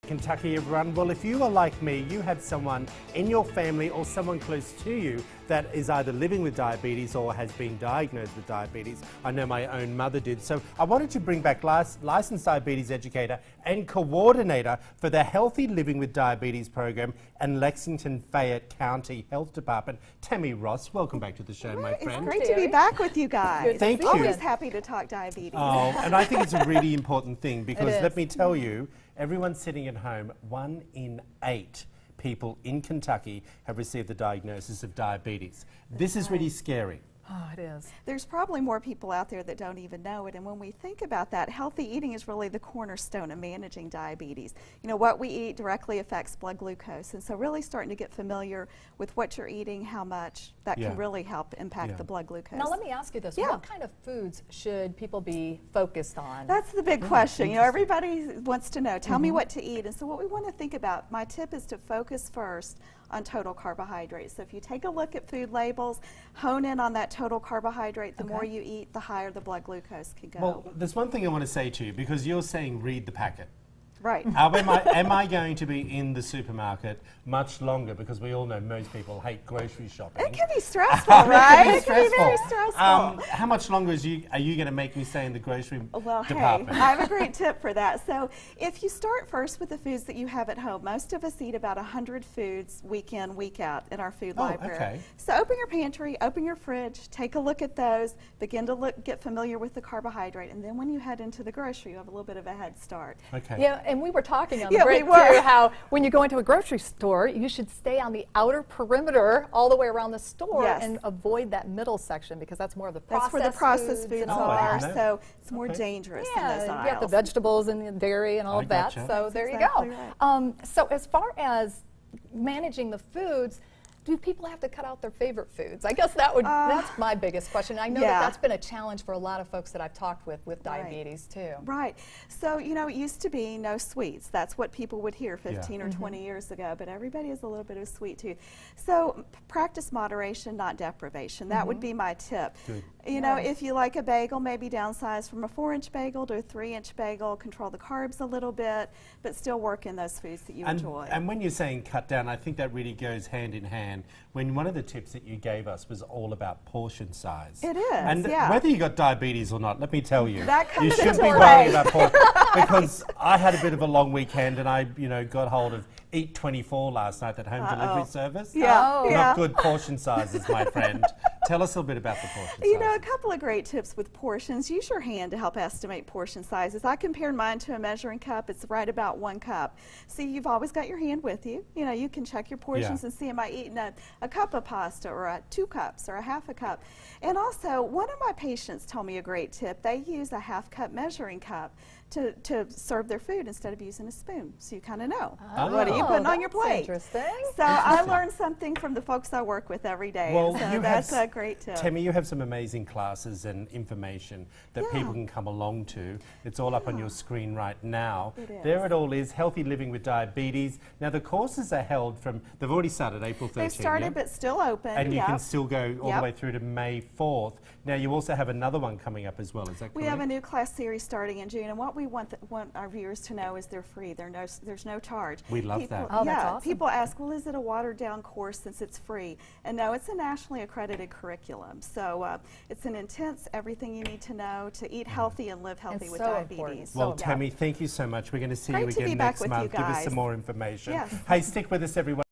Kentucky, everyone. Well, if you are like me, you have someone in your family or someone close to you that is either living with diabetes or has been diagnosed with diabetes. I know my own mother did. So I wanted to bring back licensed diabetes educator and coordinator for the Healthy Living with Diabetes program and Lexington Fayette County Health Department, Tammy Ross. Welcome back to the show, my friend. It's great to be back with you guys. Thank you. Always happy to talk diabetes. Oh, and I think it's a really important thing because let me tell you, everyone sitting at home, 1 in 8 people in Kentucky have received the diagnosis of diabetes. This is really scary. Oh, it is. There's probably more people out there that don't even know it, and when we think about that, healthy eating is really the cornerstone of managing diabetes. You know, what we eat directly affects blood glucose, and so really starting to get familiar with what you're eating, how much, that can really help impact the blood glucose. Now let me ask you this, what kind of foods should people be focused on? That's the big question. You know, everybody wants to know, tell me what to eat, and so what we want to think about, my tip is to focus first on total carbohydrates. So if you take a look at food labels, hone in on that total carbohydrate, the more you eat, the higher the blood glucose can go. Well, there's one thing I want to say to you, because you're saying read the packet. Right. Am I going to be in the supermarket much longer? Because we all know most people hate grocery shopping. It can be stressful, right? It can be very stressful. How much longer are you going to make me stay in the grocery department? Hey, I have a great tip for that. So if you start first with the foods that you have at home, most of us eat about 100 foods week in, week out in our food library. Okay. So open your pantry, open your fridge, take a look at those, begin to get familiar with the carbohydrate, and then when you head into the grocery, you have a little bit of a head start. Okay. Yeah, and we were talking on the break too, how when you go into a grocery store, you should stay on the outer perimeter all the way around the store and avoid that middle section because that's more of the processed foods. That's where the processed foods are, so it's more dangerous in those aisles. You got the vegetables and the dairy and all of that, so there you go. Right. So as far as managing the foods, do people have to cut out their favorite foods? I guess that's my biggest question. I know that that's been a challenge for a lot of folks that I've talked with diabetes too. Right. So, you know, it used to be no sweets. That's what people would hear 15 or 20 years ago, but everybody has a little bit of sweet tooth. So practice moderation, not deprivation. That would be my tip. Good. You know, if you like a bagel, maybe downsize from a 4-inch bagel to a 3-inch bagel, control the carbs a little bit, but still work in those foods that you enjoy. And when you're saying cut down, I think that really goes hand in hand. When one of the tips that you gave us was all about portion size. It is, and whether you got diabetes or not, let me tell you, that comes you shouldn't into be play. worrying about portion. Because I had a bit of a long weekend and I, got hold of Eat 24 last night, that home delivery service. Not good portion sizes, my friend. Tell us a little bit about the portion sizes. You know, a couple of great tips with portions. Use your hand to help estimate portion sizes. I compared mine to a measuring cup. It's right about 1 cup. So you've always got your hand with you. You know, you can check your portions and see, am I eating a cup of pasta or 2 cups or a half a cup? And also, one of my patients told me a great tip. They use a half-cup measuring cup to serve their food instead of using a spoon. So you kind of know, what are you putting on your plate? Interesting. So I learned something from the folks I work with every day. Well, so that's a great tip. Tammy, you have some amazing classes and information that people can come along to. It's all up on your screen right now. It is. There it all is, Healthy Living with Diabetes. Now the courses are held from, they've already started April 13th. They've started, but still open. And you can still go all the way through to May 4th. Now you also have another one coming up as well, is that correct? We have a new class series starting in June, and what we want our viewers to know is they're free. There's no charge. We love that. Oh, that's awesome. People ask, well, is it a watered-down course since it's free? And no, it's a nationally accredited curriculum. So it's an intense everything you need to know to eat healthy and live healthy with diabetes. Well, Tammy, thank you so much. We're going to see you again next month. Give us some more information. Hey, stick with us, everyone.